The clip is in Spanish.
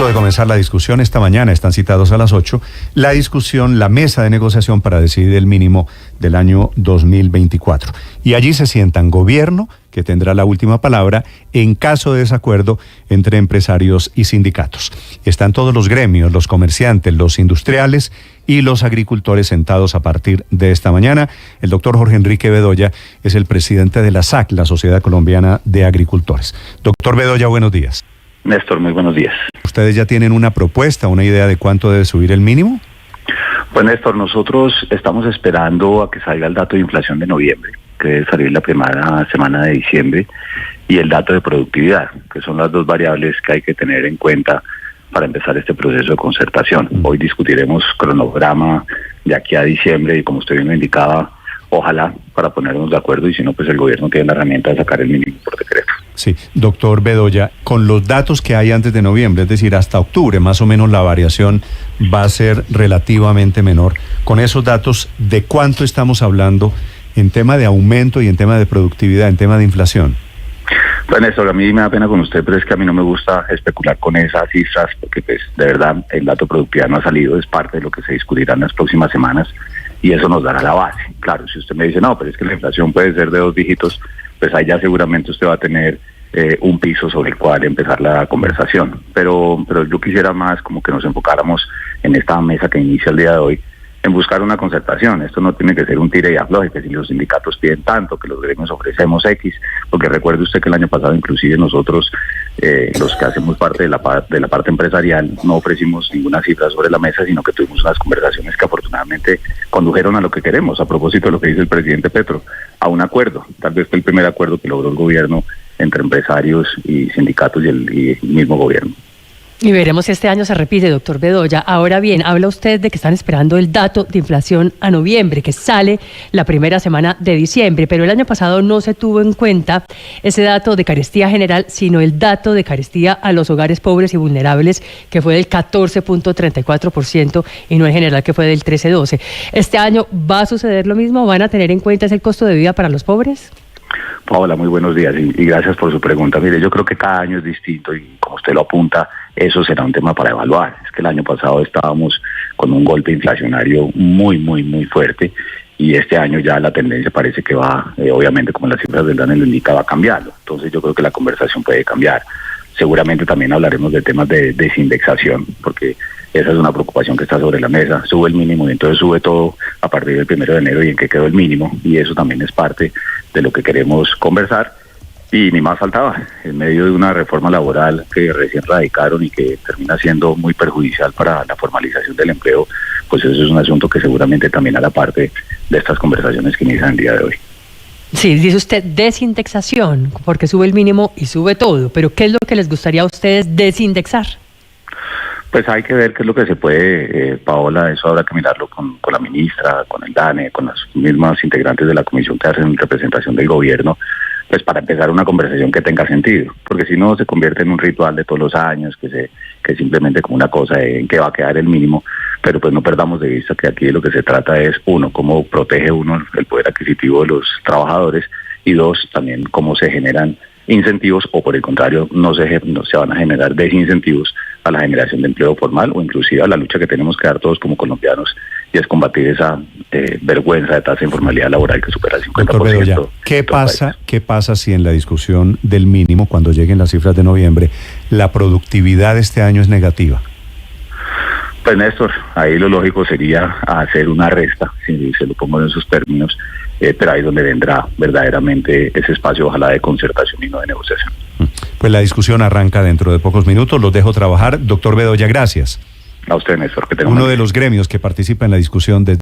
punto de comenzar la discusión esta mañana, están citados a las 8, la mesa de negociación para decidir el mínimo del año 2024. Y allí se sientan gobierno, que tendrá la última palabra en caso de desacuerdo entre empresarios y sindicatos. Están todos los gremios, los comerciantes, los industriales y los agricultores sentados a partir de esta mañana. El doctor Jorge Enrique Bedoya es el presidente de la SAC, la Sociedad Colombiana de Agricultores. Doctor Bedoya, buenos días. Néstor, muy buenos días. ¿Ustedes ya tienen una propuesta, una idea de cuánto debe subir el mínimo? Pues Néstor, nosotros estamos esperando a que salga el dato de inflación de noviembre, que debe salir la primera semana de diciembre, y el dato de productividad, que son las dos variables que hay que tener en cuenta para empezar este proceso de concertación. Hoy discutiremos cronograma de aquí a diciembre y, como usted bien lo indicaba, ojalá para ponernos de acuerdo, y si no, pues el gobierno tiene la herramienta de sacar el mínimo por decreto. Sí, doctor Bedoya, con los datos que hay antes de noviembre, es decir, hasta octubre, más o menos la variación va a ser relativamente menor. Con esos datos, ¿de cuánto estamos hablando en tema de aumento y en tema de productividad, en tema de inflación? Pues Néstor, a mí me da pena con usted, pero es que a mí no me gusta especular con esas cifras, porque pues de verdad el dato de productividad no ha salido, es parte de lo que se discutirá en las próximas semanas, y eso nos dará la base. Claro, si usted me dice, no, pero es que la inflación puede ser de 2 dígitos, pues ahí ya seguramente usted va a tener un piso sobre el cual empezar la conversación. Pero yo quisiera más como que nos enfocáramos en esta mesa que inicia el día de hoy, en buscar una concertación. Esto no tiene que ser un tire y afloje, que si los sindicatos piden tanto, que los gremios ofrecemos X, porque recuerde usted que el año pasado inclusive nosotros, los que hacemos parte de la parte empresarial, no ofrecimos ninguna cifra sobre la mesa, sino que tuvimos unas conversaciones que afortunadamente condujeron a lo que queremos, a propósito de lo que dice el presidente Petro, a un acuerdo. Tal vez fue el primer acuerdo que logró el gobierno entre empresarios y sindicatos y el mismo gobierno. Y veremos si este año se repite, doctor Bedoya. Ahora bien, habla usted de que están esperando el dato de inflación a noviembre, que sale la primera semana de diciembre, pero el año pasado no se tuvo en cuenta ese dato de carestía general, sino el dato de carestía a los hogares pobres y vulnerables, que fue del 14.34%, y no el general, que fue del 13.12%. ¿Este año va a suceder lo mismo? ¿Van a tener en cuenta ese costo de vida para los pobres? Paola, muy buenos días y gracias por su pregunta. Mire, yo creo que cada año es distinto y, como usted lo apunta, eso será un tema para evaluar. Es que el año pasado estábamos con un golpe inflacionario muy fuerte, y este año ya la tendencia parece que va, obviamente, como las cifras del DANE lo indica, va cambiando. Entonces yo creo que la conversación puede cambiar. Seguramente también hablaremos de temas de desindexación, porque esa es una preocupación que está sobre la mesa. Sube el mínimo y entonces sube todo a partir del 1 de enero, y en qué quedó el mínimo, y eso también es parte de lo que queremos conversar. Y ni más faltaba, en medio de una reforma laboral que recién radicaron y que termina siendo muy perjudicial para la formalización del empleo, pues eso es un asunto que seguramente también hará parte de estas conversaciones que inician el día de hoy. Sí, dice usted desindexación, porque sube el mínimo y sube todo, pero ¿qué es lo que les gustaría a ustedes desindexar? Pues hay que ver qué es lo que se puede, Paola. Eso habrá que mirarlo con la ministra, con el DANE, con las mismas integrantes de la comisión que hacen representación del gobierno, pues para empezar una conversación que tenga sentido, porque si no se convierte en un ritual de todos los años, que es simplemente como una cosa en que va a quedar el mínimo, pero pues no perdamos de vista que aquí de lo que se trata es, uno, cómo protege uno el poder adquisitivo de los trabajadores, y dos, también cómo se generan incentivos, o por el contrario, no se van a generar desincentivos a la generación de empleo formal, o inclusive a la lucha que tenemos que dar todos como colombianos, y es combatir esa vergüenza de tasa de informalidad laboral que supera el 50%. Doctor Bedoya, ¿qué pasa si en la discusión del mínimo, cuando lleguen las cifras de noviembre, la productividad este año es negativa? Pues Néstor, ahí lo lógico sería hacer una resta, si se lo pongo en esos términos, pero ahí es donde vendrá verdaderamente ese espacio, ojalá de concertación y no de negociación. Pues la discusión arranca dentro de pocos minutos, los dejo trabajar. Doctor Bedoya, gracias. A usted, Néstor, que tenga uno de los gremios que participa en la discusión de